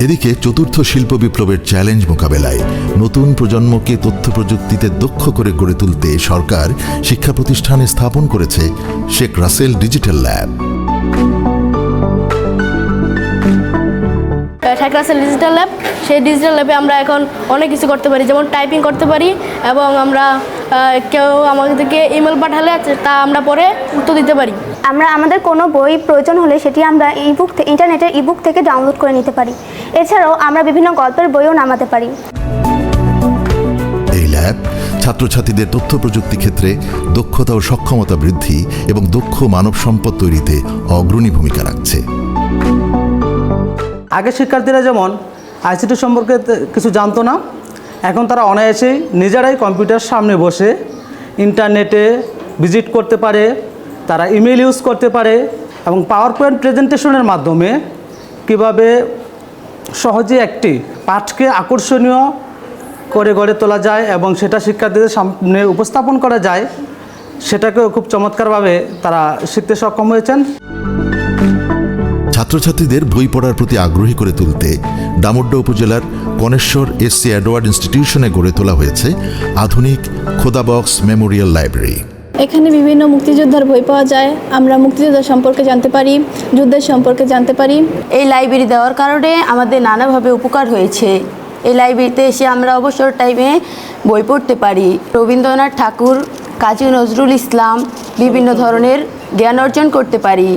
এদিকে চতুর্থ শিল্প বিপ্লবের চ্যালেঞ্জ মোকাবেলায় নতুন প্রজন্মকে তথ্য প্রযুক্তিতে দক্ষ করে গড়ে তুলতে সরকার শিক্ষা প্রতিষ্ঠানে স্থাপন করেছে Sheikh Russel digital lab. Sheikh Russel digital lab, সেই ডিজিটাল ল্যাবে আমরা এখন অনেক কিছু করতে পারি, যেমন টাইপিং করতে পারি এবং আমরা কেউ আমাদেরকে ইমেল পাঠালে তা আমরা পরে উত্তর দিতে পারি। আমরা আমাদের কোনো বই প্রয়োজন হলে সেটি আমরা ইন্টারনেটের ইবুক থেকে ডাউনলোড করে নিতে পারি। এছাড়াও আমরা বিভিন্ন গল্পের বইও নামাতে পারি। এই ল্যাব ছাত্রছাত্রীদের তথ্য প্রযুক্তি ক্ষেত্রে দক্ষতা ও সক্ষমতা বৃদ্ধি এবং দক্ষ মানব সম্পদ তৈরিতে অগ্রণী ভূমিকা রাখছে। আগে শিক্ষার্থীরা যেমন আইসিটি সম্পর্কে কিছু জানতো না, এখন তারা অনায়াসেই নিজেরাই কম্পিউটার সামনে বসে ইন্টারনেটে ভিজিট করতে পারে, তারা ইমেল ইউজ করতে পারে এবং পাওয়ার পয়েন্ট প্রেজেন্টেশনের মাধ্যমে কিভাবে সহজে একটি পাঠকে আকর্ষণীয় করে গড়ে তোলা যায় এবং সেটা শিক্ষার্থীদের সামনে উপস্থাপন করা যায়, সেটাকেও খুব চমৎকারভাবে তারা শিখতে সক্ষম হয়েছেন। ছাত্রছাত্রীদের বই পড়ার প্রতি আগ্রহী করে তুলতে ডামুড্যা উপজেলার কনেশ্বর এসসি এডওয়ার্ড ইনস্টিটিউশনে গড়ে তোলা হয়েছে আধুনিক খোদা বক্স মেমোরিয়াল লাইব্রেরি। এখানে বিভিন্ন মুক্তিযোদ্ধার বই পাওয়া যায়, আমরা মুক্তিযোদ্ধা সম্পর্কে জানতে পারি, যুদ্ধের সম্পর্কে জানতে পারি। এই লাইব্রেরি দেওয়ার কারণে আমাদের নানাভাবে উপকার হয়েছে। এই লাইব্রেরিতে এসে আমরা অবসর টাইমে বই পড়তে পারি। রবীন্দ্রনাথ ঠাকুর, কাজী নজরুল ইসলাম, বিভিন্ন ধরনের জ্ঞান অর্জন করতে পারি।